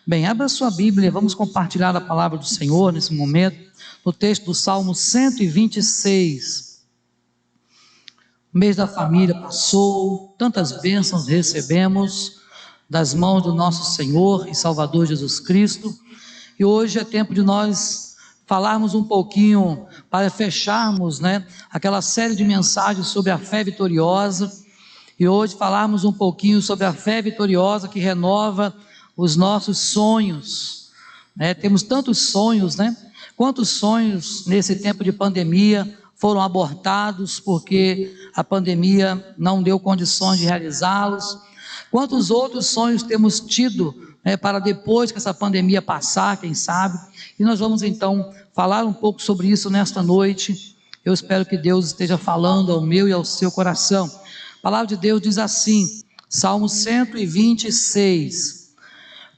Bem, abra sua Bíblia, vamos compartilhar a palavra do Senhor nesse momento, no texto do Salmo 126. O mês da família passou, tantas bênçãos recebemos das mãos do nosso Senhor e Salvador Jesus Cristo, e hoje é tempo de nós falarmos um pouquinho, para fecharmos, aquela série de mensagens sobre a fé vitoriosa, e hoje falarmos um pouquinho sobre a fé vitoriosa que renova os nossos sonhos, temos tantos sonhos, quantos sonhos nesse tempo de pandemia foram abortados porque a pandemia não deu condições de realizá-los, quantos outros sonhos temos tido, para depois que essa pandemia passar, quem sabe, e nós vamos então falar um pouco sobre isso nesta noite. Eu espero que Deus esteja falando ao meu e ao seu coração. A palavra de Deus diz assim, Salmo 126,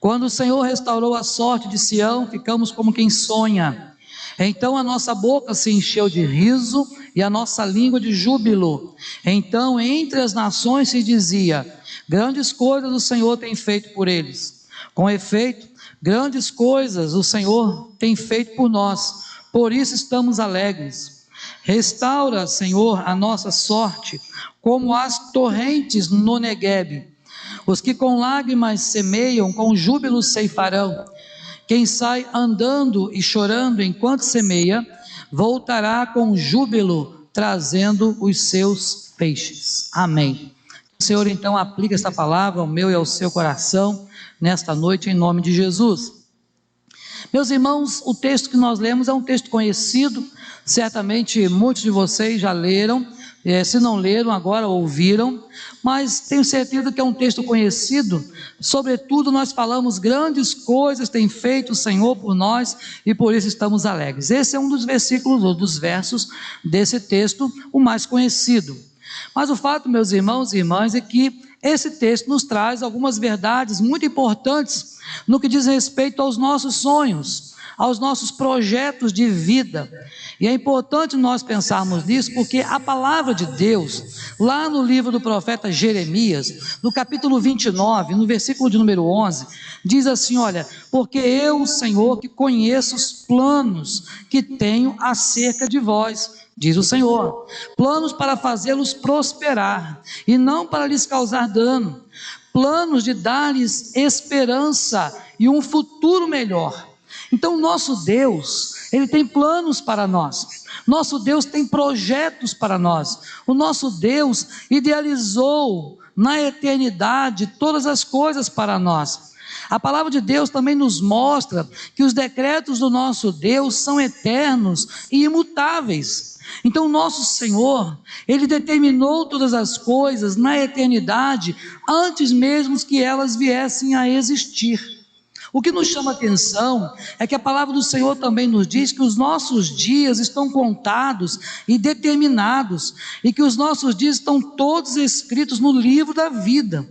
quando o Senhor restaurou a sorte de Sião, ficamos como quem sonha, então a nossa boca se encheu de riso e a nossa língua de júbilo. Então entre as nações se dizia, grandes coisas o Senhor tem feito por eles. Com efeito, grandes coisas o Senhor tem feito por nós, por isso estamos alegres. Restaura, Senhor, a nossa sorte, como as torrentes no Neguebe. Os que com lágrimas semeiam, com júbilo ceifarão. Quem sai andando e chorando enquanto semeia, voltará com júbilo, trazendo os seus feixes. Amém. O Senhor então aplica esta palavra ao meu e ao seu coração, nesta noite, em nome de Jesus. Meus irmãos, o texto que nós lemos é um texto conhecido, certamente muitos de vocês já leram, se não leram agora ouviram, mas tenho certeza que é um texto conhecido. Sobretudo nós falamos, grandes coisas tem feito o Senhor por nós e por isso estamos alegres. Esse é um dos versículos ou dos versos desse texto, o mais conhecido. Mas o fato, meus irmãos e irmãs, é que esse texto nos traz algumas verdades muito importantes no que diz respeito aos nossos sonhos, aos nossos projetos de vida. E é importante nós pensarmos nisso, porque a palavra de Deus, lá no livro do profeta Jeremias, no capítulo 29, no versículo de número 11, diz assim, olha, porque eu, Senhor, que conheço os planos que tenho acerca de vós, diz o Senhor, planos para fazê-los prosperar, e não para lhes causar dano, planos de dar-lhes esperança e um futuro melhor. Então nosso Deus, Ele tem planos para nós, nosso Deus tem projetos para nós, o nosso Deus idealizou na eternidade todas as coisas para nós. A palavra de Deus também nos mostra que os decretos do nosso Deus são eternos e imutáveis. Então nosso Senhor, Ele determinou todas as coisas na eternidade, antes mesmo que elas viessem a existir. O que nos chama a atenção é que a palavra do Senhor também nos diz que os nossos dias estão contados e determinados, e que os nossos dias estão todos escritos no livro da vida.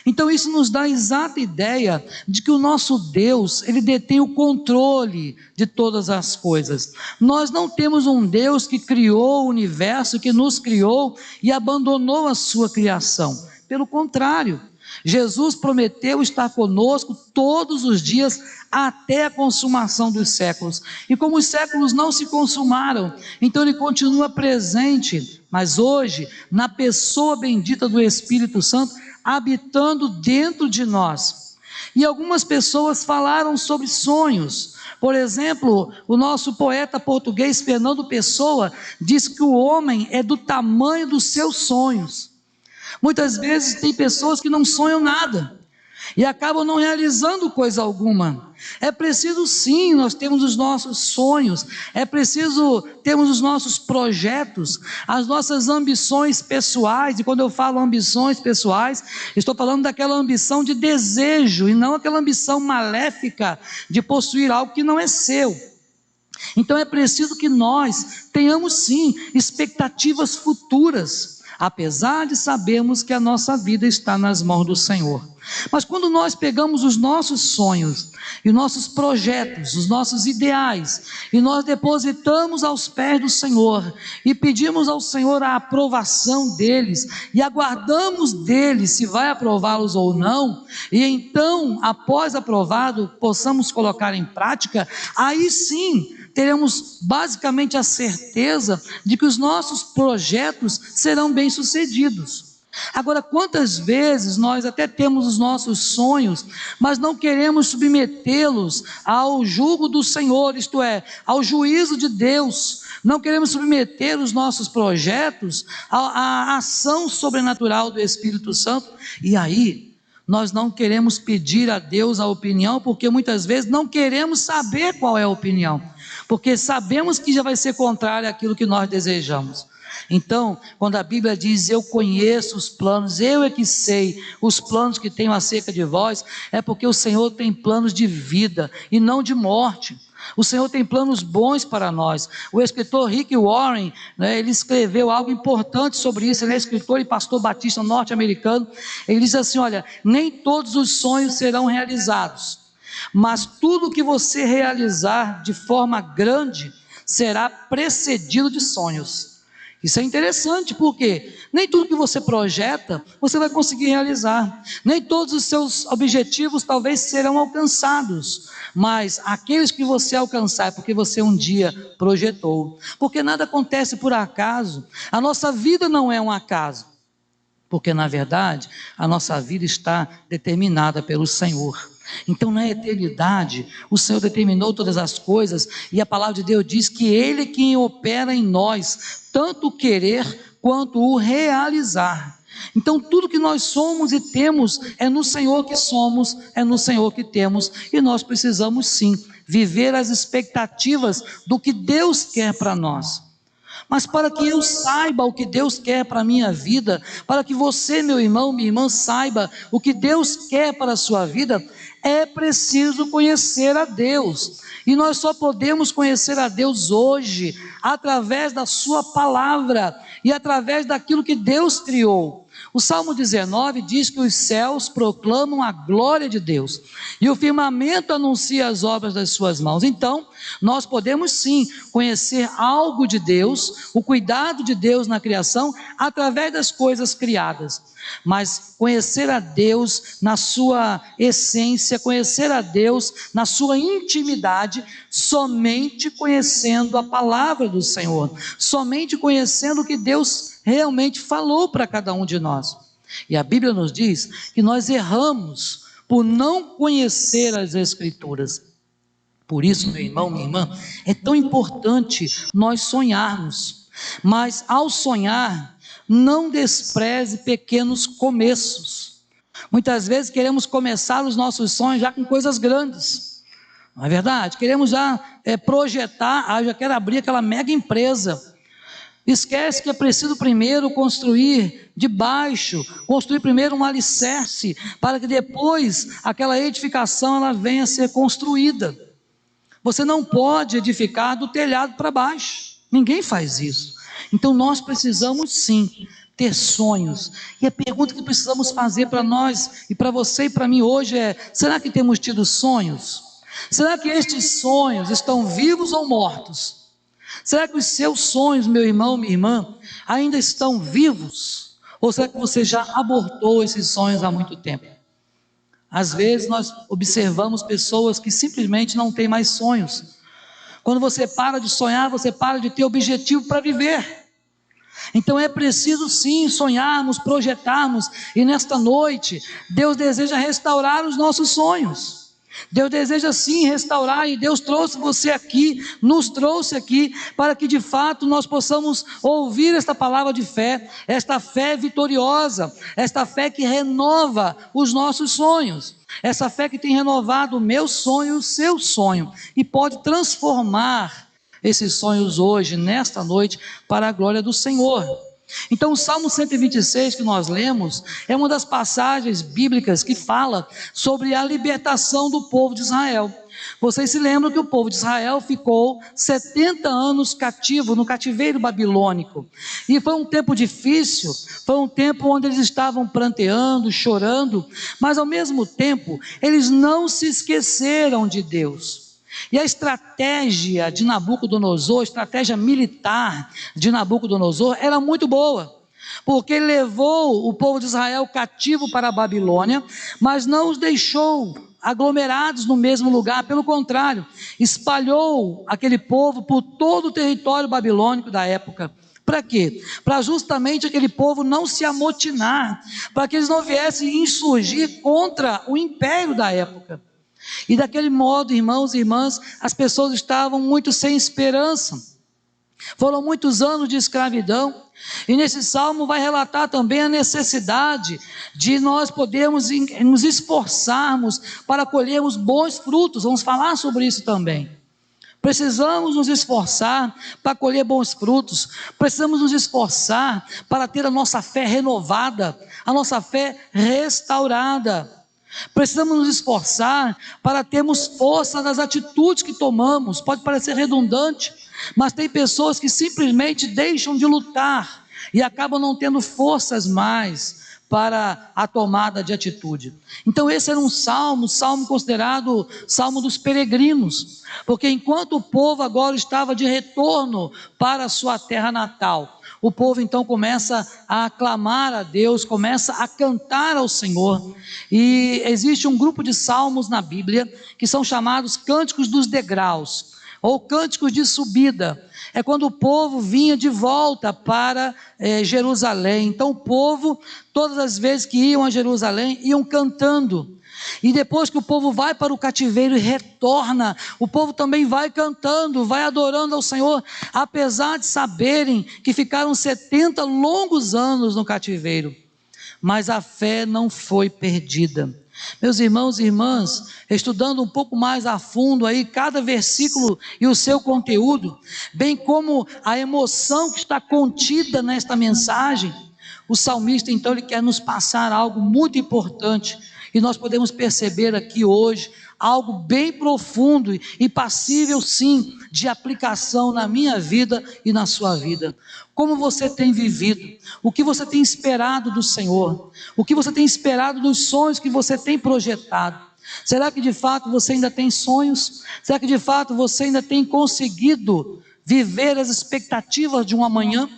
Então isso nos dá a exata ideia de que o nosso Deus, Ele detém o controle de todas as coisas. Nós não temos um Deus que criou o universo, que nos criou e abandonou a sua criação. Pelo contrário, Jesus prometeu estar conosco todos os dias até a consumação dos séculos. E como os séculos não se consumaram, então Ele continua presente, mas hoje, na pessoa bendita do Espírito Santo, habitando dentro de nós. E algumas pessoas falaram sobre sonhos. Por exemplo, o nosso poeta português Fernando Pessoa diz que o homem é do tamanho dos seus sonhos. Muitas vezes tem pessoas que não sonham nada e acabam não realizando coisa alguma. É preciso sim, nós temos os nossos sonhos, é preciso termos os nossos projetos, as nossas ambições pessoais. E quando eu falo ambições pessoais, estou falando daquela ambição de desejo e não aquela ambição maléfica de possuir algo que não é seu. Então é preciso que nós tenhamos sim expectativas futuras. apesar de sabermos que a nossa vida está nas mãos do Senhor. Mas quando nós pegamos os nossos sonhos e os nossos projetos, os nossos ideais, e nós depositamos aos pés do Senhor e pedimos ao Senhor a aprovação deles e aguardamos dele se vai aprová-los ou não, e então, após aprovado, possamos colocar em prática, aí sim teremos basicamente a certeza de que os nossos projetos serão bem-sucedidos. Agora, quantas vezes nós até temos os nossos sonhos, mas não queremos submetê-los ao jugo do Senhor, isto é, ao juízo de Deus. Não queremos submeter os nossos projetos à ação sobrenatural do Espírito Santo, e aí nós não queremos pedir a Deus a opinião, porque muitas vezes não queremos saber qual é a opinião, porque sabemos que já vai ser contrário àquilo que nós desejamos. Então, quando a Bíblia diz, eu conheço os planos, eu é que sei os planos que tenho acerca de vós, é porque o Senhor tem planos de vida e não de morte. O Senhor tem planos bons para nós. O escritor Rick Warren, ele escreveu algo importante sobre isso. Ele é escritor e pastor batista norte-americano. Ele diz assim, olha, nem todos os sonhos serão realizados, mas tudo que você realizar de forma grande será precedido de sonhos. Isso é interessante, porque nem tudo que você projeta, você vai conseguir realizar. Nem todos os seus objetivos talvez serão alcançados, mas aqueles que você alcançar é porque você um dia projetou. Porque nada acontece por acaso. A nossa vida não é um acaso, porque na verdade a nossa vida está determinada pelo Senhor. Então na eternidade o Senhor determinou todas as coisas, e a palavra de Deus diz que Ele é quem opera em nós, tanto o querer quanto o realizar. Então tudo que nós somos e temos é no Senhor que somos, é no Senhor que temos, e nós precisamos sim viver as expectativas do que Deus quer para nós. Mas para que eu saiba o que Deus quer para a minha vida, para que você, meu irmão, minha irmã, saiba o que Deus quer para a sua vida, é preciso conhecer a Deus. E nós só podemos conhecer a Deus hoje através da sua palavra e através daquilo que Deus criou. O Salmo 19 diz que os céus proclamam a glória de Deus e o firmamento anuncia as obras das suas mãos. Então, nós podemos sim conhecer algo de Deus, o cuidado de Deus na criação, através das coisas criadas. Mas conhecer a Deus na sua essência, conhecer a Deus na sua intimidade, somente conhecendo a palavra do Senhor, somente conhecendo o que Deus realmente falou para cada um de nós. E a Bíblia nos diz que nós erramos por não conhecer as Escrituras. Por isso, meu irmão, minha irmã, é tão importante nós sonharmos, mas ao sonhar, não despreze pequenos começos. Muitas vezes queremos começar os nossos sonhos já com coisas grandes, não é verdade? Queremos já projetar, já quero abrir aquela mega empresa. Esquece que é preciso primeiro construir de baixo, construir primeiro um alicerce, para que depois aquela edificação ela venha a ser construída. Você não pode edificar do telhado para baixo, ninguém faz isso. Então nós precisamos sim ter sonhos, e a pergunta que precisamos fazer para nós, e para você e para mim hoje é: será que temos tido sonhos? Será que estes sonhos estão vivos ou mortos? Será que os seus sonhos, meu irmão, minha irmã, ainda estão vivos? Ou será que você já abortou esses sonhos há muito tempo? Às vezes nós observamos pessoas que simplesmente não têm mais sonhos. Quando você para de sonhar, você para de ter objetivo para viver. Então é preciso sim sonharmos, projetarmos, e nesta noite Deus deseja restaurar os nossos sonhos. Deus deseja sim restaurar, e Deus trouxe você aqui, nos trouxe aqui, para que de fato nós possamos ouvir esta palavra de fé, esta fé vitoriosa, esta fé que renova os nossos sonhos, essa fé que tem renovado o meu sonho, o seu sonho, e pode transformar esses sonhos hoje, nesta noite, para a glória do Senhor. Então o Salmo 126 que nós lemos é uma das passagens bíblicas que fala sobre a libertação do povo de Israel. Vocês se lembram que o povo de Israel ficou 70 anos cativo no cativeiro babilônico, e foi um tempo difícil, foi um tempo onde eles estavam pranteando, chorando, mas ao mesmo tempo eles não se esqueceram de Deus. E a estratégia de Nabucodonosor, a estratégia militar de Nabucodonosor era muito boa, porque ele levou o povo de Israel cativo para a Babilônia, mas não os deixou aglomerados no mesmo lugar, pelo contrário, espalhou aquele povo por todo o território babilônico da época. Para quê? Para justamente aquele povo não se amotinar, para que eles não viessem insurgir contra o império da época. E daquele modo, irmãos e irmãs, as pessoas estavam muito sem esperança. Foram muitos anos de escravidão, e nesse salmo vai relatar também a necessidade de nós podermos nos esforçarmos para colhermos bons frutos. Vamos falar sobre isso também. Precisamos nos esforçar para colher bons frutos, precisamos nos esforçar para ter a nossa fé renovada, a nossa fé restaurada. Precisamos nos esforçar para termos força nas atitudes que tomamos. Pode parecer redundante, mas tem pessoas que simplesmente deixam de lutar e acabam não tendo forças mais para a tomada de atitude. Então esse era um salmo considerado salmo dos peregrinos, porque enquanto o povo agora estava de retorno para a sua terra natal, o povo então começa a aclamar a Deus, começa a cantar ao Senhor, e existe um grupo de salmos na Bíblia, que são chamados cânticos dos degraus, ou cânticos de subida. É quando o povo vinha de volta para Jerusalém. Então o povo, todas as vezes que iam a Jerusalém, iam cantando. E depois que o povo vai para o cativeiro e retorna, o povo também vai cantando, vai adorando ao Senhor, apesar de saberem que ficaram 70 longos anos no cativeiro. Mas a fé não foi perdida. Meus irmãos e irmãs, estudando um pouco mais a fundo aí cada versículo e o seu conteúdo, bem como a emoção que está contida nesta mensagem, o salmista então ele quer nos passar algo muito importante, e nós podemos perceber aqui hoje algo bem profundo e passível sim de aplicação na minha vida e na sua vida. Como você tem vivido? O que você tem esperado do Senhor? O que você tem esperado dos sonhos que você tem projetado? Será que de fato você ainda tem sonhos? Será que de fato você ainda tem conseguido viver as expectativas de um amanhã?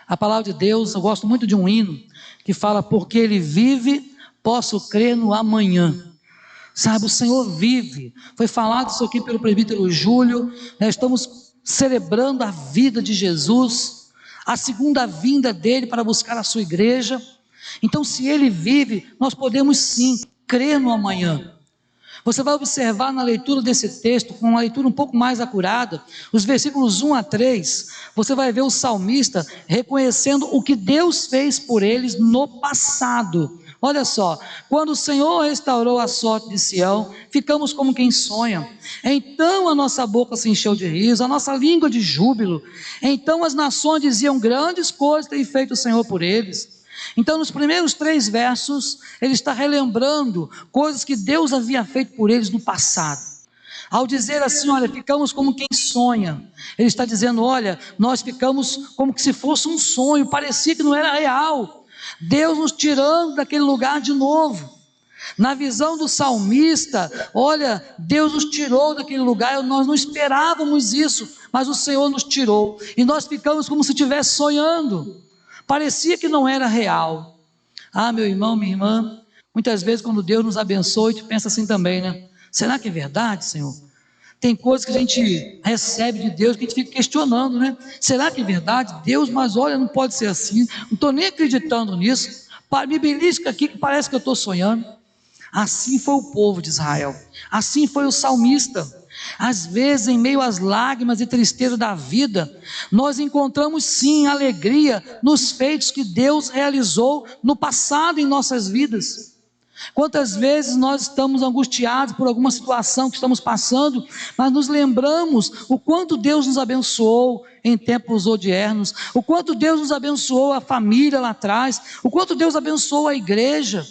A palavra de Deus, eu gosto muito de um hino que fala: porque Ele vive, posso crer no amanhã. Sabe, o Senhor vive. Foi falado isso aqui pelo presbítero Júlio. Nós estamos celebrando a vida de Jesus, a segunda vinda dele para buscar a sua igreja. Então, se ele vive, nós podemos sim crer no amanhã. Você vai observar na leitura desse texto, com uma leitura um pouco mais acurada, os versículos 1 a 3, você vai ver o salmista reconhecendo o que Deus fez por eles no passado. Olha só: quando o Senhor restaurou a sorte de Sião, ficamos como quem sonha. Então a nossa boca se encheu de riso, a nossa língua de júbilo. Então as nações diziam: grandes coisas tem feito o Senhor por eles. Então nos primeiros 3 versos, ele está relembrando coisas que Deus havia feito por eles no passado. Ao dizer assim: olha, ficamos como quem sonha, ele está dizendo: olha, nós ficamos como que se fosse um sonho, parecia que não era real. Deus nos tirando daquele lugar de novo. Na visão do salmista, olha, Deus nos tirou daquele lugar, nós não esperávamos isso, mas o Senhor nos tirou, e nós ficamos como se estivesse sonhando, parecia que não era real. Ah, meu irmão, minha irmã, muitas vezes quando Deus nos abençoa, a gente pensa assim também, né? Será que é verdade, Senhor? Tem coisas que a gente recebe de Deus que a gente fica questionando, né? Será que é verdade? Deus, mas olha, não pode ser assim, não estou nem acreditando nisso, me belisca aqui que parece que eu estou sonhando. Assim foi o povo de Israel, assim foi o salmista. Às vezes, em meio às lágrimas e tristeza da vida, nós encontramos sim alegria nos feitos que Deus realizou no passado em nossas vidas. Quantas vezes nós estamos angustiados por alguma situação que estamos passando, mas nos lembramos o quanto Deus nos abençoou em tempos odiernos, o quanto Deus nos abençoou a família lá atrás, o quanto Deus abençoou a igreja.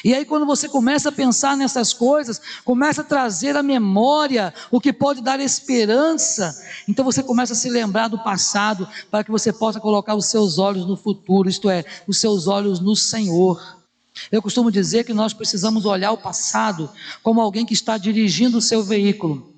E aí quando você começa a pensar nessas coisas, começa a trazer à memória o que pode dar esperança, então você começa a se lembrar do passado, para que você possa colocar os seus olhos no futuro, isto é, os seus olhos no Senhor. Eu costumo dizer que nós precisamos olhar o passado como alguém que está dirigindo o seu veículo,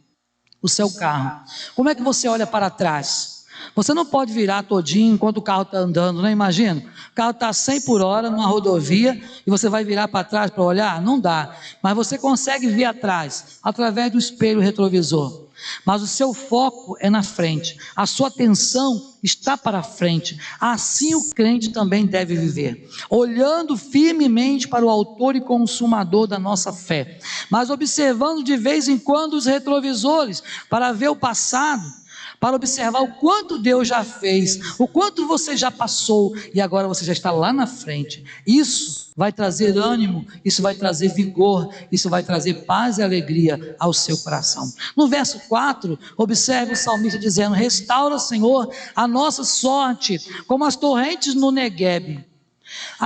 o seu carro. Como é que você olha para trás? Você não pode virar todinho enquanto o carro está andando, né? Imagina, o carro está a 100 por hora numa rodovia e você vai virar para trás para olhar? Não dá, mas você consegue ver atrás, através do espelho retrovisor. Mas o seu foco é na frente, a sua atenção está para a frente. Assim o crente também deve viver, olhando firmemente para o autor e consumador da nossa fé, mas observando de vez em quando os retrovisores, para ver o passado, para observar o quanto Deus já fez, o quanto você já passou, e agora você já está lá na frente. Isso vai trazer ânimo, isso vai trazer vigor, isso vai trazer paz e alegria ao seu coração. No verso 4, observe o salmista dizendo: restaura, Senhor, a nossa sorte, como as torrentes no Neguebe.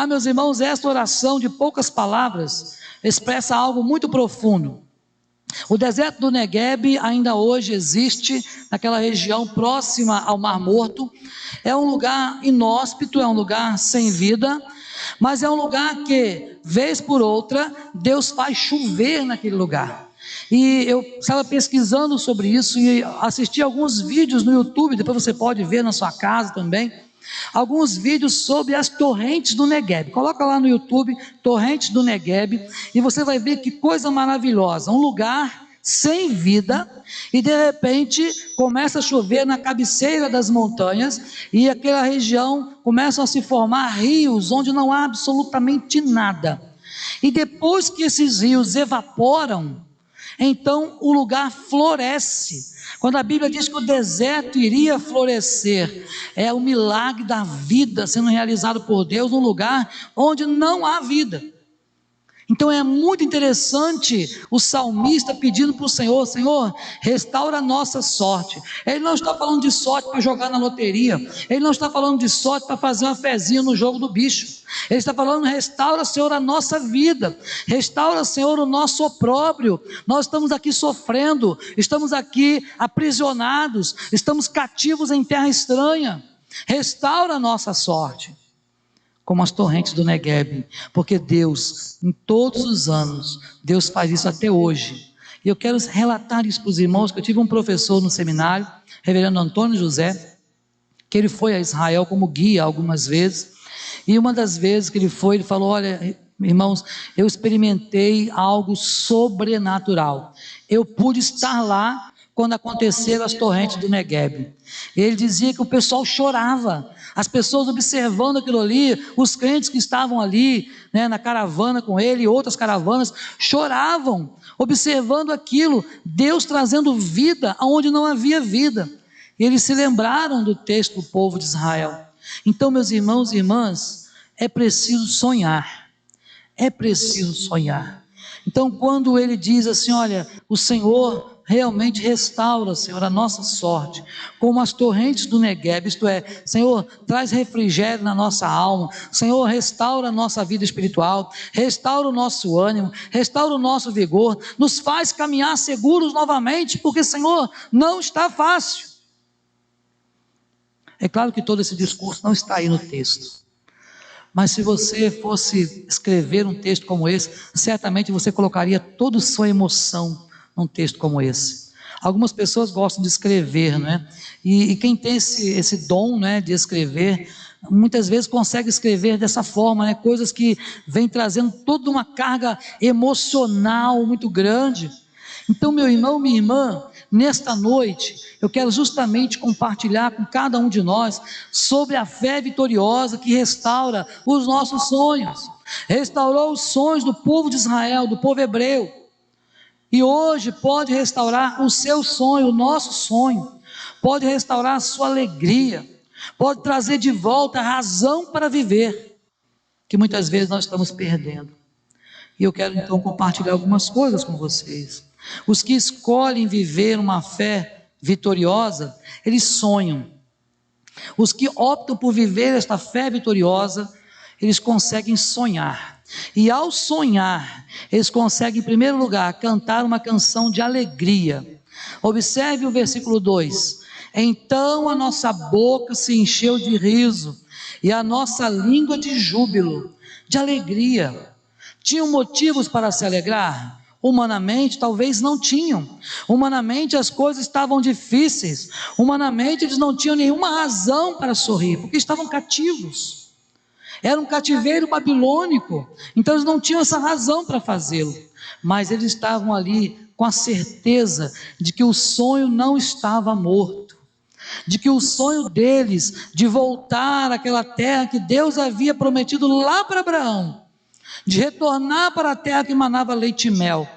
Meus irmãos, esta oração de poucas palavras expressa algo muito profundo. O deserto do Neguebe ainda hoje existe, naquela região próxima ao Mar Morto. É um lugar inóspito, é um lugar sem vida, mas é um lugar que, vez por outra, Deus faz chover naquele lugar. E eu estava pesquisando sobre isso e assisti alguns vídeos no YouTube, depois você pode ver na sua casa também, alguns vídeos sobre as torrentes do Neguebe. Coloca lá no YouTube, torrentes do Neguebe, e você vai ver que coisa maravilhosa, um lugar sem vida, e de repente começa a chover na cabeceira das montanhas, e aquela região começam a se formar rios, onde não há absolutamente nada, e depois que esses rios evaporam, então o lugar floresce. Quando a Bíblia diz que o deserto iria florescer, é o milagre da vida sendo realizado por Deus num lugar onde não há vida. Então é muito interessante o salmista pedindo para o Senhor: Senhor, restaura a nossa sorte. Ele não está falando de sorte para jogar na loteria, ele não está falando de sorte para fazer uma fezinha no jogo do bicho, ele está falando: restaura, Senhor, a nossa vida, restaura, Senhor, o nosso opróbrio. Nós estamos aqui sofrendo, estamos aqui aprisionados, estamos cativos em terra estranha, restaura a nossa sorte, como as torrentes do Neguebe, porque Deus, em todos os anos, Deus faz isso até hoje. E eu quero relatar isso para os irmãos, que eu tive um professor no seminário, reverendo Antônio José, que ele foi a Israel como guia algumas vezes, e uma das vezes que ele foi, ele falou: olha, irmãos, eu experimentei algo sobrenatural, eu pude estar lá quando aconteceram as torrentes do Neguebe. Ele dizia que o pessoal chorava, as pessoas observando aquilo ali, os crentes que estavam ali, né, na caravana com ele, e outras caravanas, choravam, observando aquilo, Deus trazendo vida aonde não havia vida. E eles se lembraram do texto do povo de Israel. Então, meus irmãos e irmãs, é preciso sonhar, é preciso sonhar. Então, quando ele diz assim: olha, o Senhor realmente restaura, Senhor, a nossa sorte, como as torrentes do Neguebe, isto é, Senhor, traz refrigério na nossa alma, Senhor, restaura a nossa vida espiritual, restaura o nosso ânimo, restaura o nosso vigor, nos faz caminhar seguros novamente, porque, Senhor, não está fácil. É claro que todo esse discurso não está aí no texto, mas se você fosse escrever um texto como esse, certamente você colocaria toda a sua emoção num texto como esse. Algumas pessoas gostam de escrever, não é? E quem tem esse dom, né, de escrever, muitas vezes consegue escrever dessa forma, né, coisas que vêm trazendo toda uma carga emocional muito grande. Então, meu irmão, minha irmã, nesta noite, eu quero justamente compartilhar com cada um de nós sobre a fé vitoriosa que restaura os nossos sonhos, restaurou os sonhos do povo de Israel, do povo hebreu, e hoje pode restaurar o seu sonho, o nosso sonho, pode restaurar a sua alegria, pode trazer de volta a razão para viver, que muitas vezes nós estamos perdendo. E eu quero então compartilhar algumas coisas com vocês. Os que escolhem viver uma fé vitoriosa, eles sonham. Os que optam por viver esta fé vitoriosa, eles conseguem sonhar. E ao sonhar, eles conseguem, em primeiro lugar, cantar uma canção de alegria. Observe o versículo 2: então a nossa boca se encheu de riso, e a nossa língua de júbilo, de alegria. Tinham motivos para se alegrar? Humanamente, talvez não tinham. Humanamente, as coisas estavam difíceis. Humanamente, eles não tinham nenhuma razão para sorrir, porque estavam cativos. Era um cativeiro babilônico, então eles não tinham essa razão para fazê-lo. Mas eles estavam ali com a certeza de que o sonho não estava morto, de que o sonho deles de voltar àquela terra que Deus havia prometido lá para Abraão, de retornar para a terra que manava leite e mel,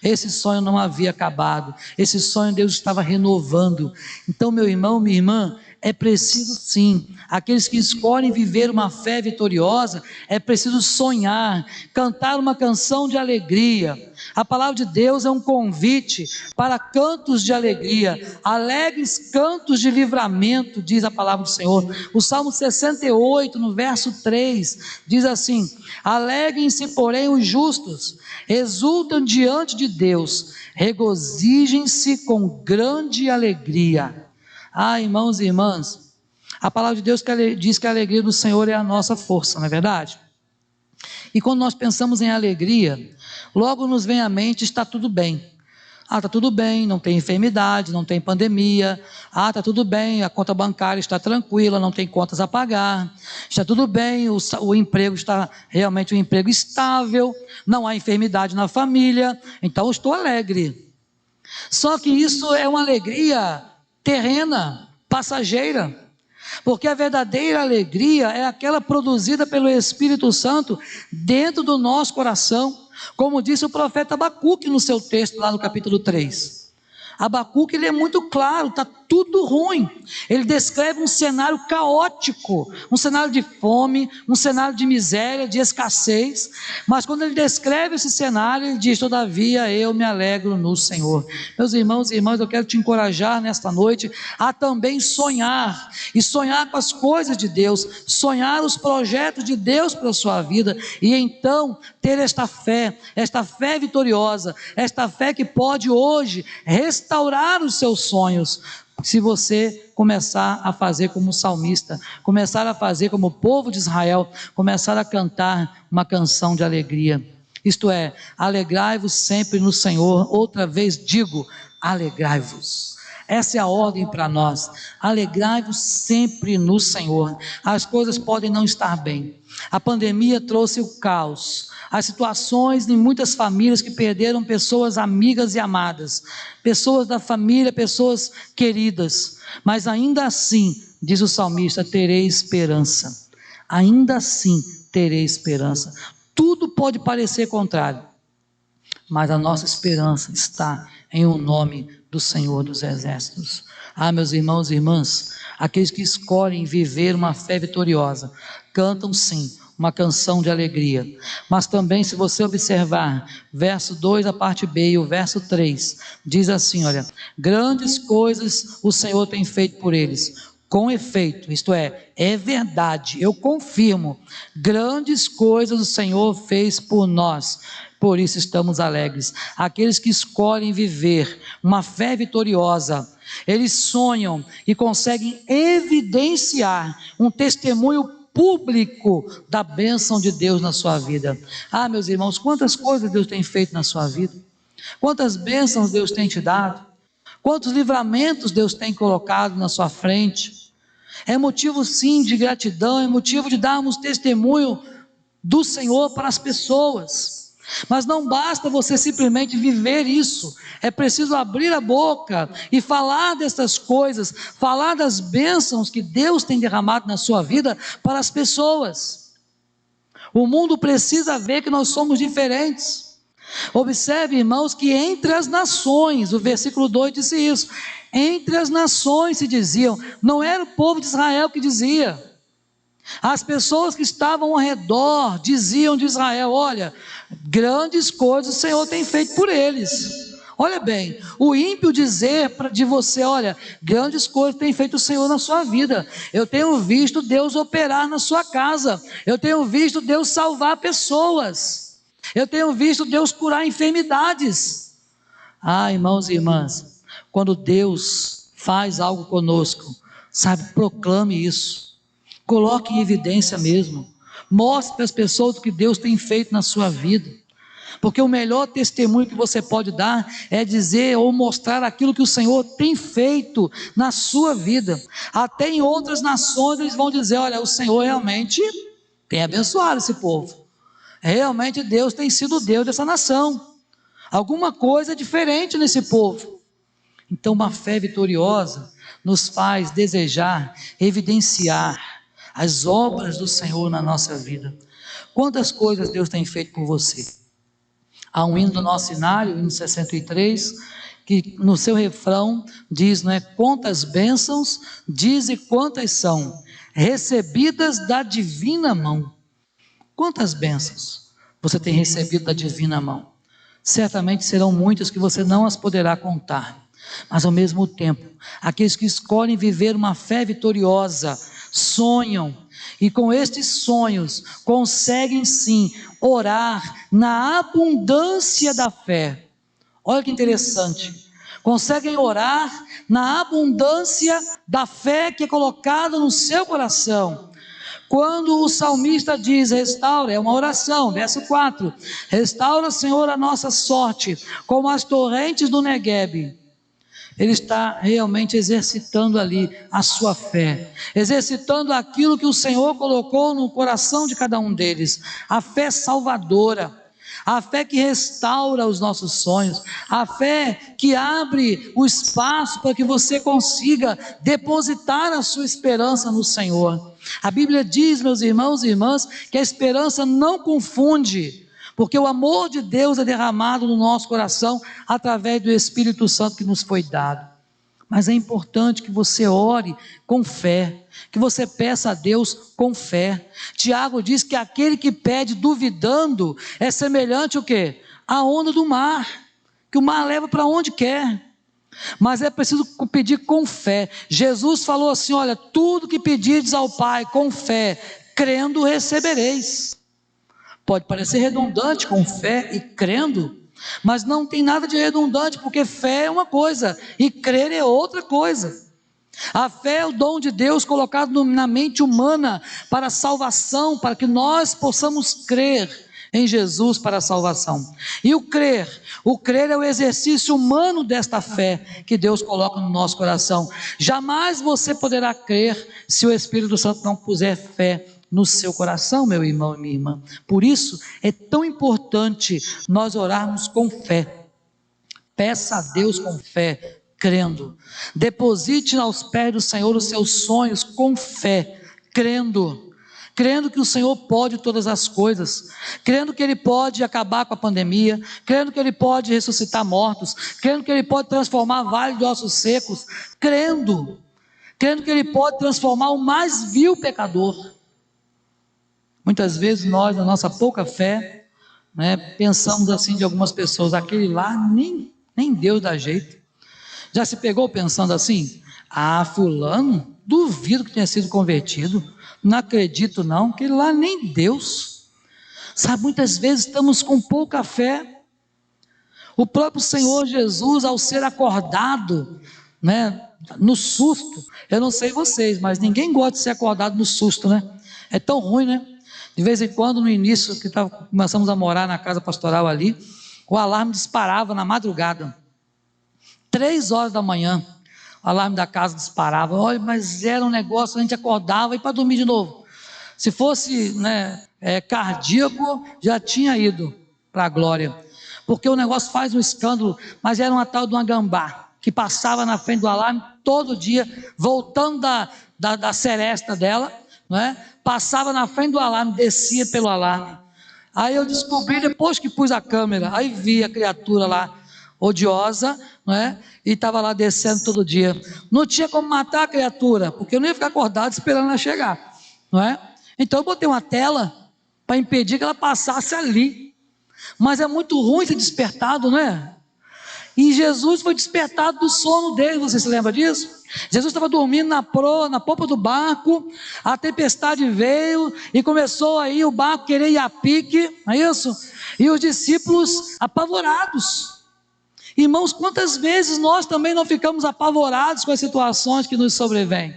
esse sonho não havia acabado, esse sonho Deus estava renovando. Então, meu irmão, minha irmã, é preciso sim, aqueles que escolhem viver uma fé vitoriosa, é preciso sonhar, cantar uma canção de alegria. A palavra de Deus é um convite para cantos de alegria, alegres cantos de livramento, diz a palavra do Senhor. O Salmo 68, no verso 3, diz assim: alegrem-se, porém, os justos, exultam diante de Deus, regozijem-se com grande alegria. Ah, irmãos e irmãs, a palavra de Deus diz que a alegria do Senhor é a nossa força, não é verdade? E quando nós pensamos em alegria, logo nos vem à mente: está tudo bem. Ah, está tudo bem, não tem enfermidade, não tem pandemia. Ah, está tudo bem, a conta bancária está tranquila, não tem contas a pagar. Está tudo bem, o emprego está realmente um emprego estável, não há enfermidade na família, então eu estou alegre. Só que isso é uma alegria terrena, passageira, porque a verdadeira alegria é aquela produzida pelo Espírito Santo dentro do nosso coração, como disse o profeta Abacuque no seu texto lá no capítulo 3. Abacuque, ele é muito claro, está tudo ruim. Ele descreve um cenário caótico, um cenário de fome, um cenário de miséria, de escassez, mas quando ele descreve esse cenário, ele diz: todavia eu me alegro no Senhor. Meus irmãos e irmãs, eu quero te encorajar nesta noite a também sonhar, e sonhar com as coisas de Deus, sonhar os projetos de Deus para a sua vida, e então ter esta fé vitoriosa, esta fé que pode hoje restaurar os seus sonhos, se você começar a fazer como o salmista, começar a fazer como o povo de Israel, começar a cantar uma canção de alegria. Isto é, alegrai-vos sempre no Senhor. Outra vez digo, alegrai-vos. Essa é a ordem para nós: alegrai-vos sempre no Senhor. As coisas podem não estar bem, a pandemia trouxe o caos, as situações em muitas famílias que perderam pessoas amigas e amadas, pessoas da família, pessoas queridas, mas ainda assim, diz o salmista, terei esperança. Ainda assim terei esperança. Tudo pode parecer contrário, mas a nossa esperança está em o nome do Senhor dos Exércitos. Ah, meus irmãos e irmãs, aqueles que escolhem viver uma fé vitoriosa, cantam sim uma canção de alegria, mas também, se você observar, verso 2, a parte B, e o verso 3, diz assim, olha: grandes coisas o Senhor tem feito por eles, com efeito, isto é verdade, eu confirmo, grandes coisas o Senhor fez por nós, por isso estamos alegres. Aqueles que escolhem viver uma fé vitoriosa, eles sonham e conseguem evidenciar um testemunho público da bênção de Deus na sua vida. Ah, meus irmãos, quantas coisas Deus tem feito na sua vida, quantas bênçãos Deus tem te dado, quantos livramentos Deus tem colocado na sua frente. É motivo sim de gratidão, é motivo de darmos testemunho do Senhor para as pessoas. Mas não basta você simplesmente viver isso, é preciso abrir a boca e falar dessas coisas, falar das bênçãos que Deus tem derramado na sua vida para as pessoas. O mundo precisa ver que nós somos diferentes. Observe, irmãos, que entre as nações, o versículo 2 disse isso, entre as nações se diziam, não era o povo de Israel que dizia, as pessoas que estavam ao redor diziam de Israel: olha, Grandes coisas o Senhor tem feito por eles. Olha bem, o ímpio dizer de você: olha, grandes coisas tem feito o Senhor na sua vida. Eu tenho visto Deus operar na sua casa. Eu tenho visto Deus salvar pessoas. Eu tenho visto Deus curar enfermidades. Ah, irmãos e irmãs, quando Deus faz algo conosco, sabe, proclame isso. Coloque em evidência mesmo. Mostre para as pessoas o que Deus tem feito na sua vida. Porque o melhor testemunho que você pode dar é dizer ou mostrar aquilo que o Senhor tem feito na sua vida. Até em outras nações eles vão dizer: olha, o Senhor realmente tem abençoado esse povo. Realmente Deus tem sido o Deus dessa nação. Alguma coisa diferente nesse povo. Então uma fé vitoriosa nos faz desejar, evidenciar as obras do Senhor na nossa vida. Quantas coisas Deus tem feito por você? Há um hino do nosso cenário, o hino 63, que no seu refrão diz, não é? Quantas bênçãos, diz e quantas são, recebidas da divina mão. Quantas bênçãos você tem recebido da divina mão? Certamente serão muitas que você não as poderá contar, mas ao mesmo tempo, aqueles que escolhem viver uma fé vitoriosa, sonham, e com estes sonhos conseguem sim orar na abundância da fé. Olha que interessante, conseguem orar na abundância da fé que é colocada no seu coração. Quando o salmista diz: restaura, é uma oração, verso 4, restaura, Senhor, a nossa sorte, como as torrentes do Neguebe. Ele está realmente exercitando ali a sua fé, exercitando aquilo que o Senhor colocou no coração de cada um deles, a fé salvadora, a fé que restaura os nossos sonhos, a fé que abre o espaço para que você consiga depositar a sua esperança no Senhor. A Bíblia diz, meus irmãos e irmãs, que a esperança não confunde, porque o amor de Deus é derramado no nosso coração através do Espírito Santo que nos foi dado. Mas é importante que você ore com fé, que você peça a Deus com fé. Tiago diz que aquele que pede duvidando é semelhante o quê? À onda do mar, que o mar leva para onde quer. Mas é preciso pedir com fé. Jesus falou assim: olha, tudo que pedirdes ao Pai com fé, crendo recebereis. Pode parecer redundante, com fé e crendo, mas não tem nada de redundante, porque fé é uma coisa e crer é outra coisa. A fé é o dom de Deus colocado na mente humana para a salvação, para que nós possamos crer em Jesus para a salvação. E o crer é o exercício humano desta fé que Deus coloca no nosso coração. Jamais você poderá crer se o Espírito Santo não puser fé no seu coração, meu irmão e minha irmã. Por isso é tão importante nós orarmos com fé. Peça a Deus com fé, crendo. Deposite aos pés do Senhor os seus sonhos com fé, crendo que o Senhor pode todas as coisas, crendo que Ele pode acabar com a pandemia, crendo que Ele pode ressuscitar mortos, crendo que Ele pode transformar vales de ossos secos, crendo que Ele pode transformar o mais vil pecador. Muitas vezes nós, na nossa pouca fé, pensamos assim de algumas pessoas: aquele lá nem Deus dá jeito. Já se pegou pensando assim? Ah, fulano, duvido que tenha sido convertido, não acredito não, aquele lá nem Deus. Sabe, muitas vezes estamos com pouca fé. O próprio Senhor Jesus, ao ser acordado, no susto, eu não sei vocês, mas ninguém gosta de ser acordado no susto, é tão ruim, De vez em quando, no início, que começamos a morar na casa pastoral ali, o alarme disparava na madrugada, 3 horas da manhã, o alarme da casa disparava. Olha, mas era um negócio, a gente acordava e para dormir de novo. Se fosse cardíaco, já tinha ido para a glória, porque o negócio faz um escândalo. Mas era uma tal de uma gambá, que passava na frente do alarme todo dia, voltando da seresta dela, passava na frente do alarme, descia pelo alarme. Aí eu descobri depois que pus a câmera, aí vi a criatura lá, odiosa, e estava lá descendo todo dia. Não tinha como matar a criatura, porque eu não ia ficar acordado esperando ela chegar, Então eu botei uma tela para impedir que ela passasse ali. mas é muito ruim ser despertado, não é? E Jesus foi despertado do sono dele, você se lembra disso? Jesus estava dormindo na popa do barco, a tempestade veio e começou aí o barco querer ir a pique, não é isso? E os discípulos apavorados. Irmãos, quantas vezes nós também não ficamos apavorados com as situações que nos sobrevêm?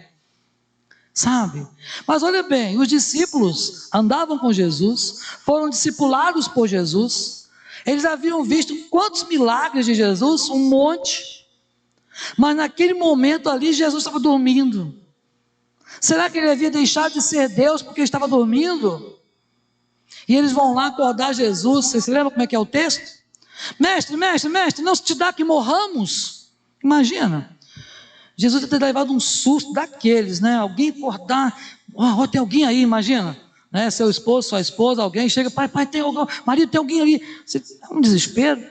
Sabe? Mas olha bem, os discípulos andavam com Jesus, foram discipulados por Jesus, eles haviam visto quantos milagres de Jesus? Um monte. Mas naquele momento ali Jesus estava dormindo. Será que ele havia deixado de ser Deus porque estava dormindo? E eles vão lá acordar Jesus. Vocês se lembram como é que é o texto? Mestre, não se te dá que morramos? Imagina, Jesus deve ter levado um susto daqueles, né? Alguém acordar, tem alguém aí, imagina, né? Seu esposo, sua esposa, alguém chega, pai, tem alguém, marido, tem alguém ali. É um desespero.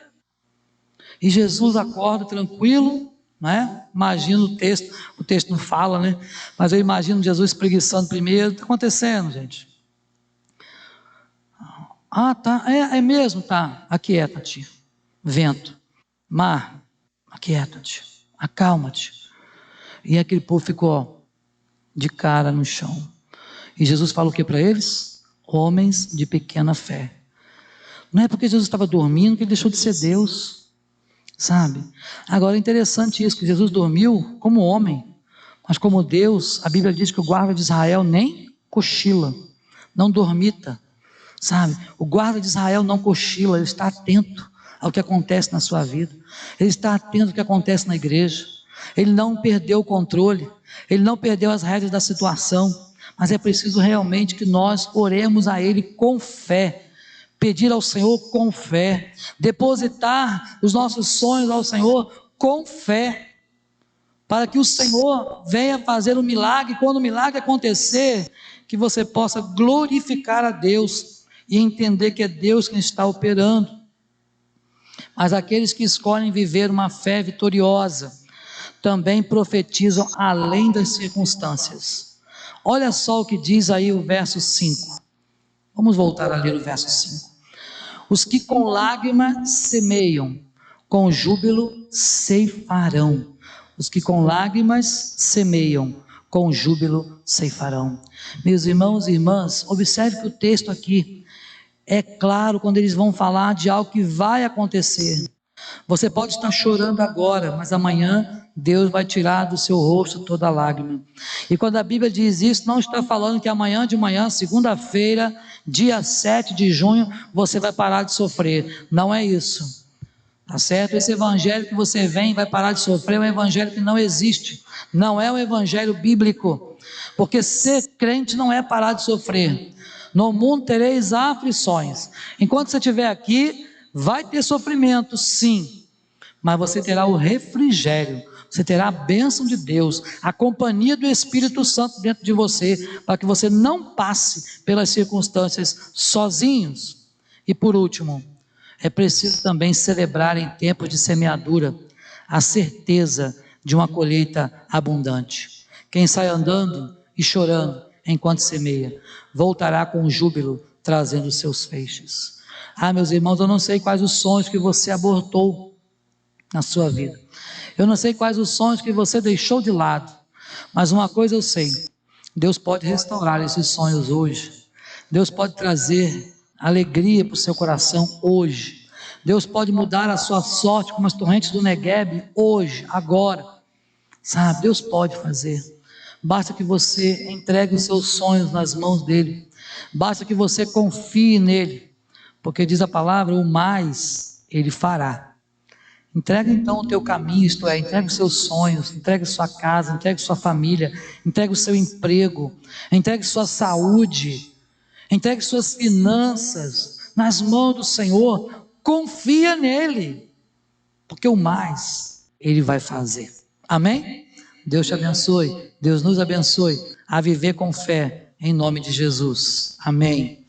E Jesus acorda tranquilo, né? Imagina o texto não fala, né? Mas eu imagino Jesus espreguiçando primeiro. O que está acontecendo, gente? Tá, é mesmo, tá, aquieta-te, vento, mar, aquieta-te, acalma-te. E aquele povo ficou de cara no chão. E Jesus fala o que para eles? Homens de pequena fé. Não é porque Jesus estava dormindo que ele deixou de ser Deus, sabe? Agora é interessante isso, que Jesus dormiu como homem, mas como Deus. A Bíblia diz que o guarda de Israel nem cochila, não dormita, sabe? O guarda de Israel não cochila, ele está atento ao que acontece na sua vida, ele está atento ao que acontece na igreja, ele não perdeu o controle, ele não perdeu as rédeas da situação, mas é preciso realmente que nós oremos a ele com fé, pedir ao Senhor com fé, depositar os nossos sonhos ao Senhor com fé, para que o Senhor venha fazer um milagre. Quando o milagre acontecer, que você possa glorificar a Deus e entender que é Deus quem está operando. Mas aqueles que escolhem viver uma fé vitoriosa também profetizam além das circunstâncias. Olha só o que diz aí o verso 5. Vamos voltar a ler o verso 5. Os que com lágrimas semeiam, com júbilo ceifarão. Os que com lágrimas semeiam, com júbilo ceifarão. Meus irmãos e irmãs, observe que o texto aqui é claro quando eles vão falar de algo que vai acontecer. Você pode estar chorando agora, mas amanhã Deus vai tirar do seu rosto toda lágrima. E quando a Bíblia diz isso, não está falando que amanhã de manhã, segunda-feira, dia 7 de junho, você vai parar de sofrer. Não é isso. Tá certo? Esse evangelho que você vem e vai parar de sofrer é um evangelho que não existe. Não é um evangelho bíblico. Porque ser crente não é parar de sofrer. No mundo tereis aflições. Enquanto você estiver aqui, vai ter sofrimento, sim. Mas você terá o refrigério. Você terá a bênção de Deus, a companhia do Espírito Santo dentro de você, para que você não passe pelas circunstâncias sozinhos. E por último, é preciso também celebrar em tempos de semeadura a certeza de uma colheita abundante. Quem sai andando e chorando enquanto semeia, voltará com júbilo, trazendo os seus feixes. Meus irmãos, eu não sei quais os sonhos que você abortou na sua vida. Eu não sei quais os sonhos que você deixou de lado, mas uma coisa eu sei: Deus pode restaurar esses sonhos hoje. Deus pode trazer alegria para o seu coração hoje. Deus pode mudar a sua sorte como as torrentes do Negueb hoje, agora. Sabe, Deus pode fazer. Basta que você entregue os seus sonhos nas mãos dele. Basta que você confie nele, porque diz a palavra, o mais ele fará. Entrega então o teu caminho, isto é, entrega os seus sonhos, entrega sua casa, entrega sua família, entrega o seu emprego, entrega sua saúde, entregue suas finanças nas mãos do Senhor. Confia nele, porque o mais ele vai fazer. Amém? Deus te abençoe, Deus nos abençoe a viver com fé em nome de Jesus. Amém.